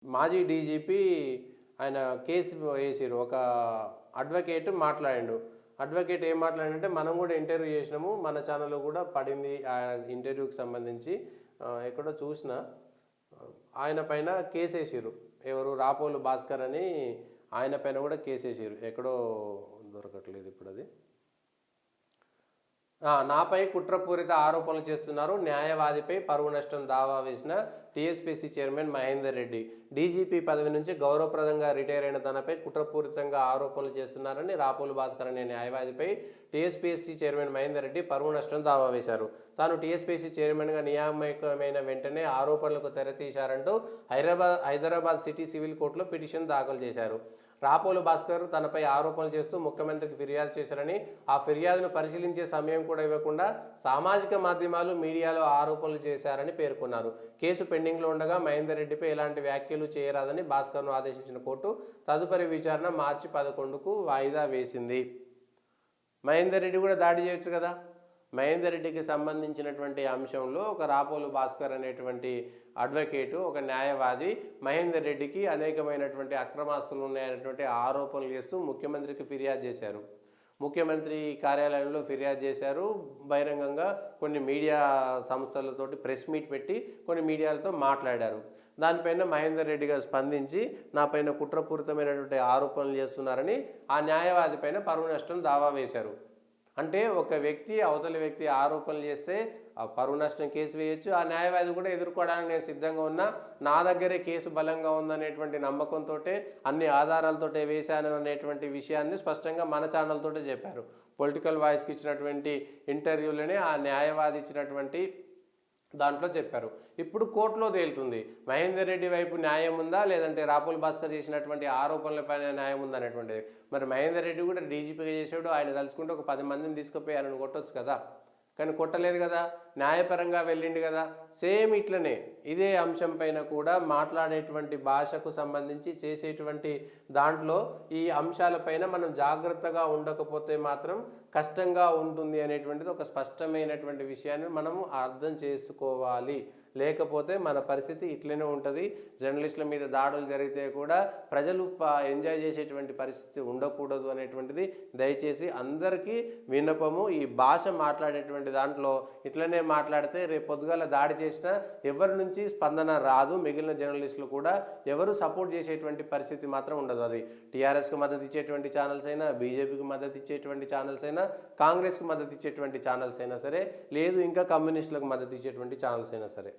మాజీ డీజీపీ ఆయన కేసు వేసిరు. ఒక అడ్వకేట్ మాట్లాడిండు. అడ్వకేట్ ఏం మాట్లాడంటే, మనం కూడా ఇంటర్వ్యూ చేసినాము, మన ఛానల్లో కూడా పడింది ఆ ఇంటర్వ్యూకి సంబంధించి. ఎక్కడో చూసిన ఆయన పైన కేసు వేసిరు. ఎవరు? రాపోలు భాస్కర్ అని ఆయన పైన కూడా కేసు వేసిరు. ఎక్కడో దొరకట్లేదు ఇప్పుడు అది. నాపై కుట్రపూరిత ఆరోపణలు చేస్తున్నారు. న్యాయవాదిపై పరువు నష్టం దావా వేసిన TSPC chairman Mahender Reddy. DGP పదవి నుంచి గౌరవప్రదంగా రిటైర్ అయిన తనపై కుట్రపూరితంగా ఆరోపణలు చేస్తున్నారని రాపోలు భాస్కర్ అనే న్యాయవాదిపై టీఎస్పీసీ చైర్మన్ మహేందర్ రెడ్డి పరువు నష్టం దావా వేశారు. తాను టీఎస్పీసీ చైర్మన్గా నియామకమైన వెంటనే ఆరోపణలకు తెరతీశారంటూ హైదరాబాద్ సిటీ సివిల్ కోర్టులో పిటిషన్ దాఖలు చేశారు. రాపోలు భాస్కర్ తనపై ఆరోపణలు చేస్తూ ముఖ్యమంత్రికి ఫిర్యాదు చేశారని, ఆ ఫిర్యాదును పరిశీలించే సమయం కూడా ఇవ్వకుండా సామాజిక మాధ్యమాలు, మీడియాలో ఆరోపణలు చేశారని పేర్కొన్నారు. కేసు పెండింగ్లో ఉండగా మహేందర్ రెడ్డిపై ఎలాంటి వ్యాఖ్యలు చేయరాదని భాస్కర్ను ఆదేశించిన కోర్టు తదుపరి విచారణ మార్చి 11కు వాయిదా వేసింది. మహేందర్ రెడ్డి కూడా దాడి చేయొచ్చు కదా. మహేందర్ రెడ్డికి సంబంధించినటువంటి అంశంలో ఒక రాపోలు భాస్కర్ అనేటువంటి అడ్వకేటు, ఒక న్యాయవాది మహేందర్ రెడ్డికి అనేకమైనటువంటి అక్రమాస్తులు ఉన్నాయనేటువంటి ఆరోపణలు చేస్తూ ముఖ్యమంత్రికి ఫిర్యాదు చేశారు. ముఖ్యమంత్రి కార్యాలయంలో ఫిర్యాదు చేశారు. బహిరంగంగా కొన్ని మీడియా సంస్థలతోటి ప్రెస్ మీట్ పెట్టి కొన్ని మీడియాలతో మాట్లాడారు. దానిపైన మహేందర్ రెడ్డి గారు స్పందించి నా పైన కుట్రపూరితమైనటువంటి ఆరోపణలు చేస్తున్నారని ఆ న్యాయవాది పైన పరువు నష్టం దావా వేశారు. అంటే ఒక వ్యక్తి అవతలి వ్యక్తి ఆరోపణలు చేస్తే ఆ పరువు నష్టం కేసు వేయచ్చు. ఆ న్యాయవాది కూడా ఎదుర్కోవడానికి నేను సిద్ధంగా ఉన్నా, నా దగ్గరే కేసు బలంగా ఉందనేటువంటి నమ్మకంతో అన్ని ఆధారాలతో వేశాను అనేటువంటి విషయాన్ని స్పష్టంగా మన ఛానల్తో చెప్పారు. పొలిటికల్ వాయిస్కి ఇచ్చినటువంటి ఇంటర్వ్యూలోనే ఆ న్యాయవాది ఇచ్చినటువంటి దాంట్లో చెప్పారు. ఇప్పుడు కోర్టులో తేలుతుంది మహేందర్ రెడ్డి వైపు న్యాయం ఉందా, లేదంటే రాపోల్ భాస్కర్ చేసినటువంటి ఆరోపణలపైన న్యాయం ఉందా అనేటువంటిది. మరి మహేందర్ రెడ్డి కూడా డీజీపీగా చేసాడు. ఆయన తలుచుకుంటే ఒక 10 మందిని తీసుకుపోయాలని కొట్టొచ్చు కదా, కానీ కొట్టలేదు కదా, న్యాయపరంగా వెళ్ళిండు కదా. సేమ్ ఇట్లనే ఇదే అంశం పైన కూడా మాట్లాడేటువంటి భాషకు సంబంధించి చేసేటువంటి దాంట్లో ఈ అంశాలపైన మనం జాగ్రత్తగా ఉండకపోతే మాత్రం కష్టంగా ఉంటుంది అనేటువంటిది ఒక స్పష్టమైనటువంటి విషయాన్ని మనము అర్థం చేసుకోవాలి. లేకపోతే మన పరిస్థితి ఇట్లనే ఉంటుంది. జర్నలిస్టుల మీద దాడులు జరిగితే కూడా ప్రజలు ఎంజాయ్ చేసేటువంటి పరిస్థితి ఉండకూడదు అనేటువంటిది దయచేసి అందరికీ విన్నపము. ఈ భాష మాట్లాడేటువంటి దాంట్లో ఇట్లనే మాట్లాడితే రేపు పొద్దుగాల దాడి చేసినా ఎవరి నుంచి స్పందన రాదు. మిగిలిన జర్నలిస్టులు కూడా ఎవరు సపోర్ట్ చేసేటువంటి పరిస్థితి మాత్రం ఉండదు. అది టీఆర్ఎస్కి మద్దతు ఇచ్చేటువంటి ఛానల్స్ అయినా, బీజేపీకి మద్దతు ఇచ్చేటువంటి ఛానల్స్ అయినా, కాంగ్రెస్కి మద్దతు ఇచ్చేటువంటి ఛానల్స్ అయినా సరే, లేదు ఇంకా కమ్యూనిస్టులకు మద్దతు ఇచ్చేటువంటి ఛానల్స్ అయినా సరే.